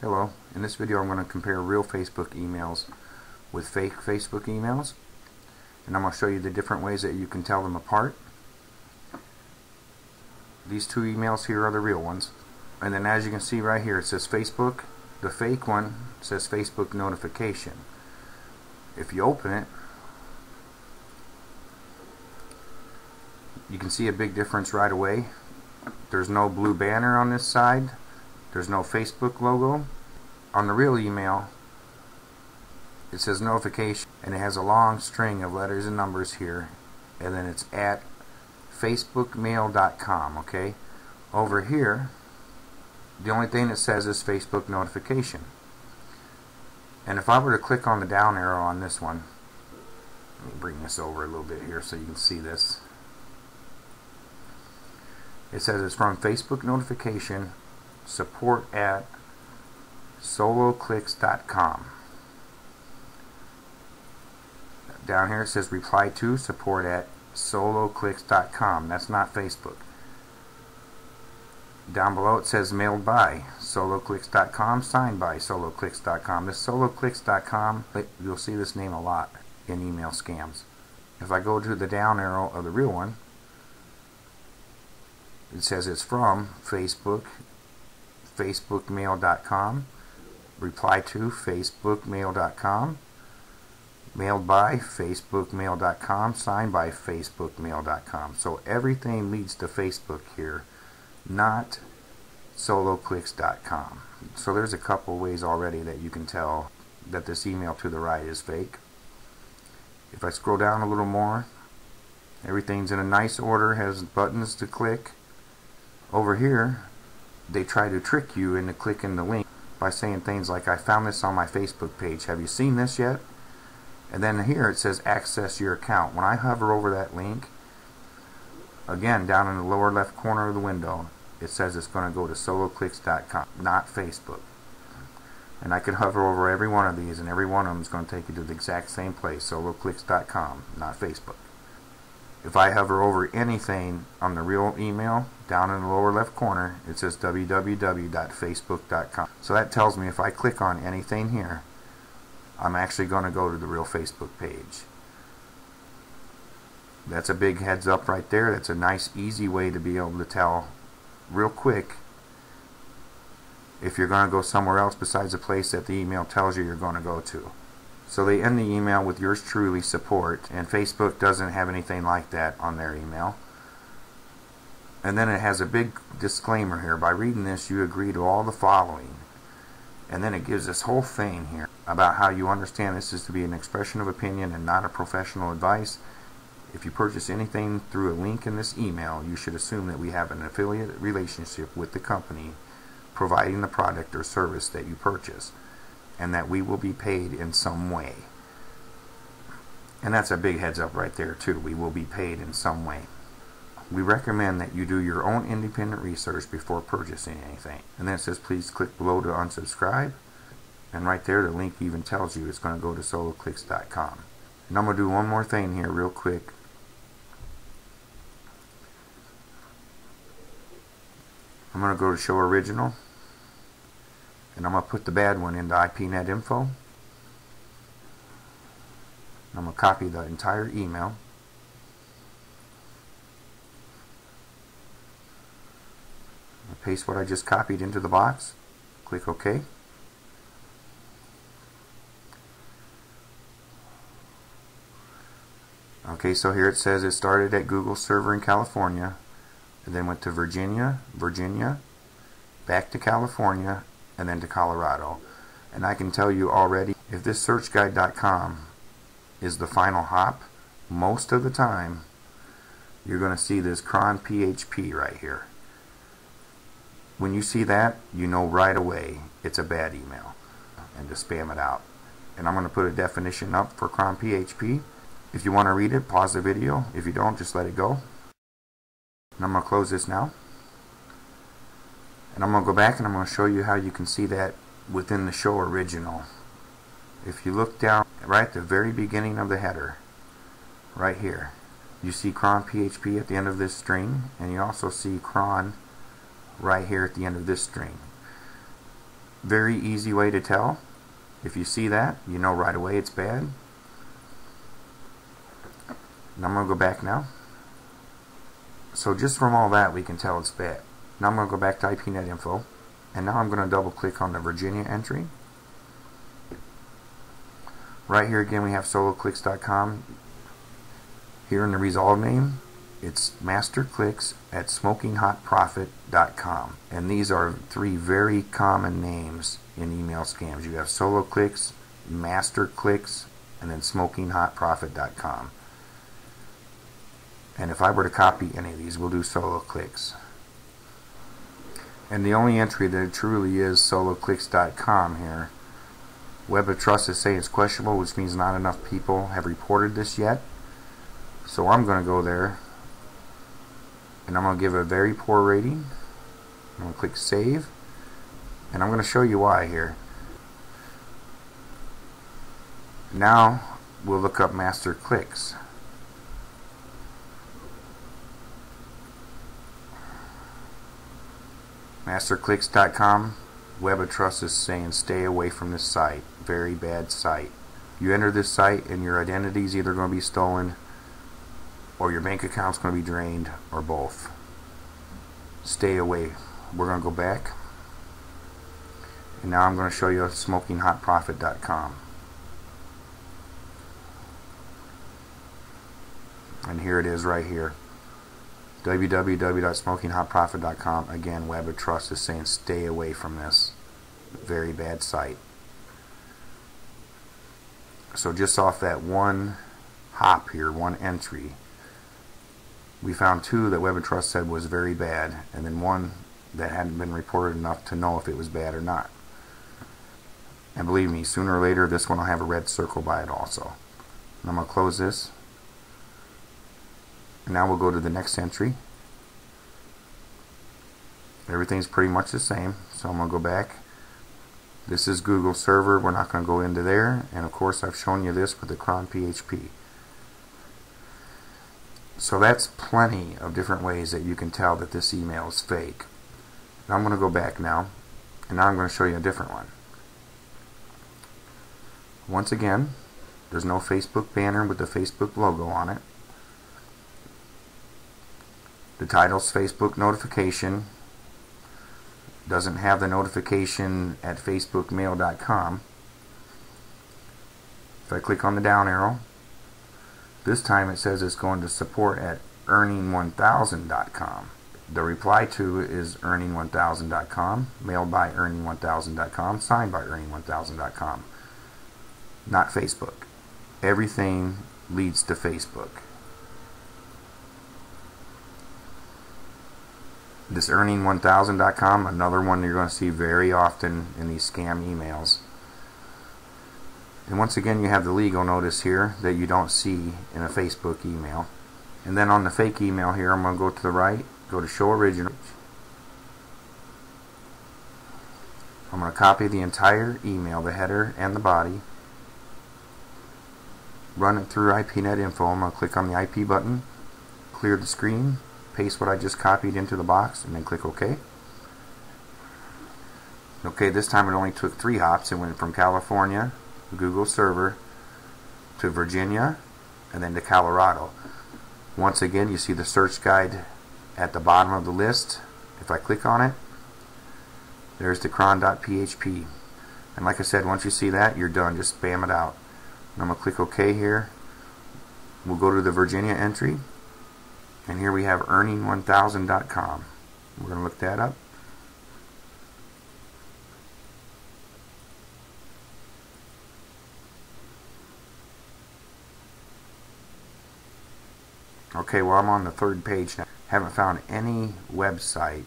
Hello, in this video I'm going to compare real Facebook emails with fake Facebook emails, and I'm going to show you the different ways that you can tell them apart. These two emails here are the real ones, and then as you can see right here it says Facebook. The fake one says Facebook notification. If you open it, you can see a big difference right away. There's no blue banner on this side. There's no Facebook logo. On the real email, it says notification, and it has a long string of letters and numbers here, and then it's at facebookmail.com. okay? Over here, the only thing that says is Facebook notification. And if I were to click on the down arrow on this one, let me bring this over a little bit here so you can see this. It says it's from Facebook notification, support at soloclicks.com. Down here it says reply to support at soloclicks.com. That's not Facebook. Down below it says mailed by soloclicks.com, signed by soloclicks.com. This soloclicks.com, you'll see this name a lot in email scams. If I go to the down arrow of the real one, it says it's from Facebook, facebookmail.com, reply to facebookmail.com, mailed by facebookmail.com, signed by facebookmail.com. So everything leads to Facebook here, not soloclicks.com. So there's a couple ways already that you can tell that this email to the right is fake. If I scroll down a little more, everything's in a nice order, has buttons to click. Over here, they try to trick you into clicking the link by saying things like, I found this on my Facebook page. Have you seen this yet? And then here it says access your account. When I hover over that link, again down in the lower left corner of the window, it says it's going to go to soloclicks.com, not Facebook. And I can hover over every one of these, and every one of them is going to take you to the exact same place, soloclicks.com, not Facebook. If I hover over anything on the real email, down in the lower left corner, it says www.facebook.com. So that tells me if I click on anything here, I'm actually going to go to the real Facebook page. That's a big heads up right there. That's a nice, easy way to be able to tell real quick if you're going to go somewhere else besides the place that the email tells you you're going to go to. So they end the email with yours truly, support, and Facebook doesn't have anything like that on their email. And then it has a big disclaimer here. By reading this, you agree to all the following. And then it gives this whole thing here about how you understand this is to be an expression of opinion and not a professional advice. If you purchase anything through a link in this email, you should assume that we have an affiliate relationship with the company providing the product or service that you purchase, and that we will be paid in some way. And that's a big heads up right there too. We will be paid in some way. We recommend that you do your own independent research before purchasing anything. And then it says please click below to unsubscribe. And right there the link even tells you it's going to go to soloclicks.com. And I'm going to do one more thing here real quick. I'm going to go to show original, and I'm going to put the bad one into IPNet info. I'm going to copy the entire email. I'll paste what I just copied into the box. Click OK. Okay, so here it says it started at Google server in California, and then went to Virginia, back to California, and then to Colorado. And I can tell you already, if this searchguide.com is the final hop, most of the time you're going to see this cron PHP right here. When you see that, you know right away it's a bad email, and to spam it out. And I'm going to put a definition up for cron PHP. If you want to read it, pause the video. If you don't, just let it go. And I'm going to close this now. And I'm going to go back and I'm going to show you how you can see that within the show original. If you look down right at the very beginning of the header, right here, you see cron PHP at the end of this string, and you also see cron right here at the end of this string. Very easy way to tell. If you see that, you know right away it's bad. And I'm going to go back now. So just from all that we can tell it's bad. Now I'm going to go back to IPNet info, and now I'm going to double click on the Virginia entry. Right here again we have soloclicks.com. Here in the resolve name, it's masterclicks@smokinghotprofit.com, and these are three very common names in email scams. You have SoloClicks, MasterClicks, and then smokinghotprofit.com. And if I were to copy any of these, we'll do SoloClicks. And the only entry that truly is soloclicks.com here. Web of Trust is saying it's questionable, which means not enough people have reported this yet. So I'm going to go there, and I'm going to give it a very poor rating. I'm going to click Save, and I'm going to show you why here. Now we'll look up MasterClicks. MasterClicks.com, Web of Trust is saying stay away from this site. Very bad site. You enter this site and your identity is either going to be stolen or your bank account's going to be drained, or both. Stay away. We're going to go back, and now I'm going to show you smokinghotprofit.com. And here it is right here. www.smokinghotprofit.com. Again, Web of Trust is saying stay away from this. Very bad site. So just off that one hop here, one entry, we found two that Web of Trust said was very bad, and then one that hadn't been reported enough to know if it was bad or not. And believe me, sooner or later this one will have a red circle by it also. And I'm going to close this. And now we'll go to the next entry. Everything's pretty much the same, so I'm going to go back. This is Google server. We're not going to go into there, and of course I've shown you this with the cron PHP. So that's plenty of different ways that you can tell that this email is fake. Now I'm going to go back now, and now I'm going to show you a different one. Once again, there's no Facebook banner with the Facebook logo on it. The title's Facebook notification. Doesn't have the notification at facebookmail.com. If I click on the down arrow, this time it says it's going to support at earning1000.com. The reply to is earning1000.com, mailed by earning1000.com, signed by earning1000.com. Not Facebook. Everything leads to Facebook. This earning1000.com, another one you're going to see very often in these scam emails. And once again, you have the legal notice here that you don't see in a Facebook email. And then on the fake email here, I'm going to go to the right, go to Show Original. I'm going to copy the entire email, the header and the body, run it through IPNet info. I'm going to click on the IP button, clear the screen, paste what I just copied into the box, and then click OK. Okay, this time it only took 3 hops. It went from California, Google server, to Virginia, and then to Colorado. Once again, you see the search guide at the bottom of the list. If I click on it, there's the cron.php. And like I said, once you see that, you're done. Just spam it out. And I'm going to click OK here. We'll go to the Virginia entry. And here we have earning1000.com. We're going to look that up. Okay, well, I'm on the 3rd page now. Haven't found any website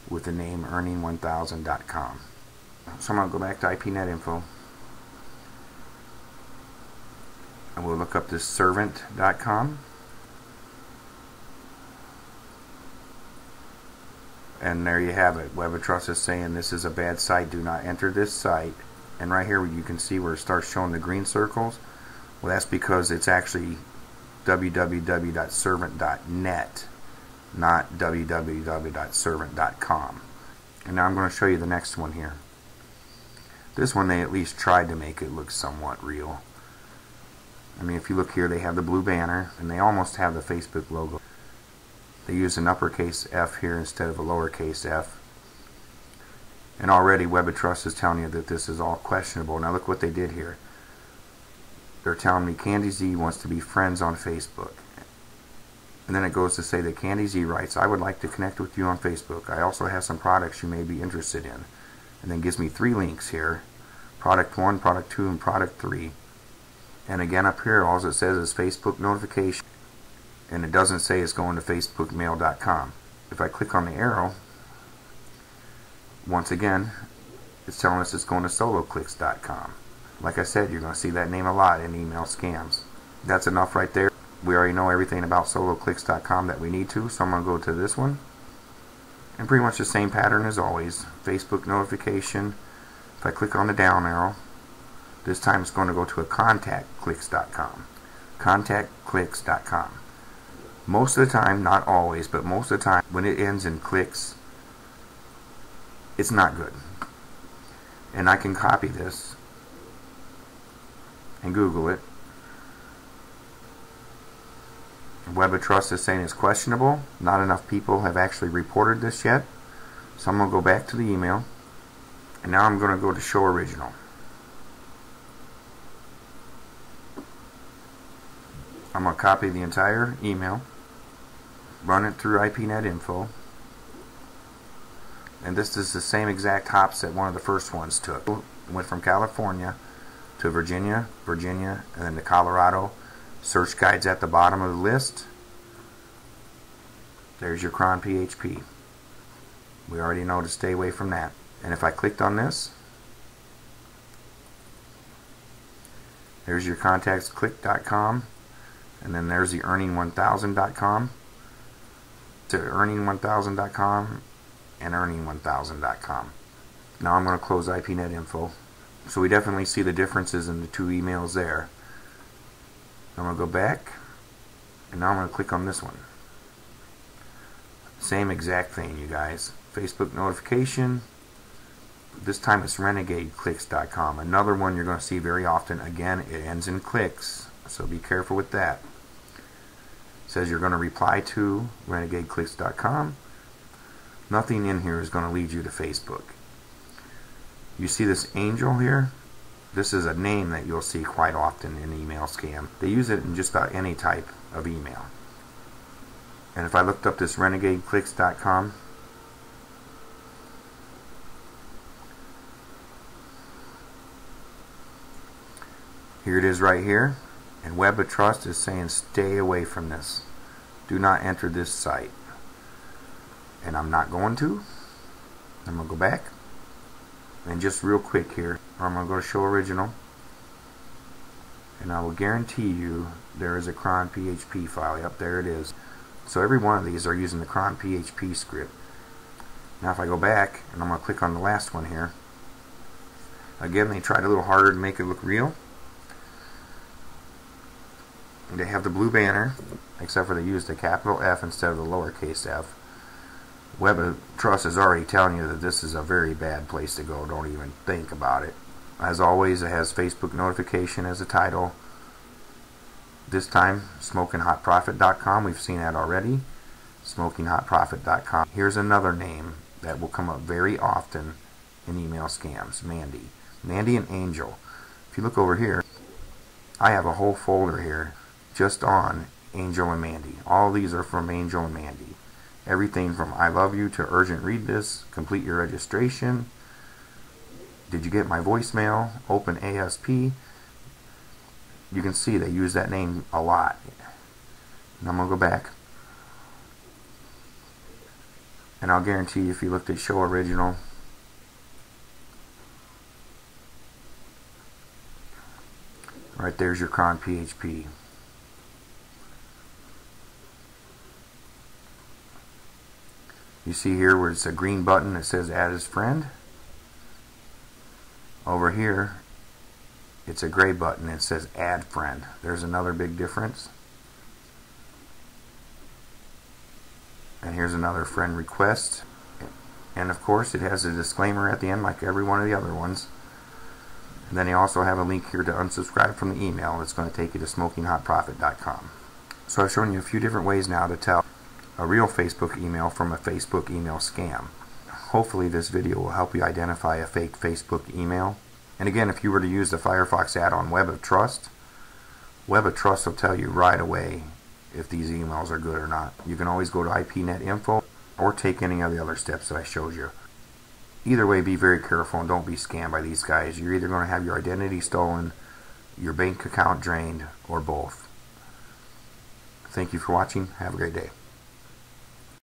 with the name earning1000.com. So I'm going to go back to IPNet info. And we'll look up this servant.com. And there you have it. Web of Trust is saying this is a bad site. Do not enter this site. And right here you can see where it starts showing the green circles. Well, that's because it's actually www.servant.net, not www.servant.com. And now I'm going to show you the next one here. This one they at least tried to make it look somewhat real. I mean, if you look here, they have the blue banner and they almost have the Facebook logo. They use an uppercase F here instead of a lowercase f. And already Web of Trust is telling you that this is all questionable. Now look what they did here. They're telling me Candy Z wants to be friends on Facebook. And then it goes to say that Candy Z writes, I would like to connect with you on Facebook. I also have some products you may be interested in. And then gives me 3 links here. Product 1, Product 2, and Product 3. And again up here, all it says is Facebook notification. And it doesn't say it's going to facebookmail.com. If I click on the arrow, once again, it's telling us it's going to soloclicks.com. Like I said, you're going to see that name a lot in email scams. That's enough right there. We already know everything about soloclicks.com that we need to, so I'm going to go to this one. And pretty much the same pattern as always. Facebook notification. If I click on the down arrow, this time it's going to go to a contactclicks.com. Contactclicks.com. Most of the time, not always, but most of the time, when it ends in clicks, it's not good. And I can copy this and Google it. Web of Trust is saying it's questionable. Not enough people have actually reported this yet. So I'm going to go back to the email. And now I'm going to go to Show Original. I'm going to copy the entire email. Run it through IPNet info. And this is the same exact hops that one of the first ones took. It went from California to Virginia, and then to Colorado. Search guides at the bottom of the list. There's your cron PHP. We already know to stay away from that. And if I clicked on this, there's your contactsclick.com, and then there's the earning1000.com, to earning1000.com and earning1000.com. Now I'm going to close IPNet info. So we definitely see the differences in the 2 emails there. I'm going to go back, and now I'm going to click on this one. Same exact thing, you guys. Facebook notification. This time it's renegadeclicks.com. Another one you're going to see very often. Again, it ends in clicks, so be careful with that. It says you're going to reply to renegadeclicks.com. Nothing in here is going to lead you to Facebook. You see this angel here? This is a name that you'll see quite often in email scam. They use it in just about any type of email. And if I looked up this renegadeclicks.com, here it is right here. And Web of Trust is saying stay away from this. Do not enter this site. And I'm not going to. I'm going to go back. And just real quick here, I'm going to go to Show Original. And I will guarantee you there is a cron PHP file. Yep, there it is. So every one of these are using the cron PHP script. Now if I go back, and I'm going to click on the last one here. Again, they tried a little harder to make it look real. And they have the blue banner, except for they used the capital F instead of the lowercase f. Web of Trust is already telling you that this is a very bad place to go. Don't even think about it. As always, it has Facebook notification as a title. This time, SmokingHotProfit.com. We've seen that already. SmokingHotProfit.com. Here's another name that will come up very often in email scams. Mandy. Mandy and Angel. If you look over here, I have a whole folder here just on Angel and Mandy. All these are from Angel and Mandy. Everything from I love you to urgent read this, complete your registration, did you get my voicemail, open ASP. You can see they use that name a lot. And I'm going to go back. And I'll guarantee you if you looked at Show Original, right there's your cron PHP. You see here where it's a green button that says add as friend. Over here it's a gray button that says add friend. There's another big difference. And here's another friend request. And of course it has a disclaimer at the end like every one of the other ones. And then you also have a link here to unsubscribe from the email that's going to take you to SmokingHotProfit.com. So I've shown you a few different ways now to tell a real Facebook email from a Facebook email scam. Hopefully this video will help you identify a fake Facebook email. And again, if you were to use the Firefox add-on Web of Trust will tell you right away if these emails are good or not. You can always go to IPNet info or take any of the other steps that I showed you. Either way, be very careful and don't be scammed by these guys. You're either going to have your identity stolen, your bank account drained, or both. Thank you for watching. Have a great day.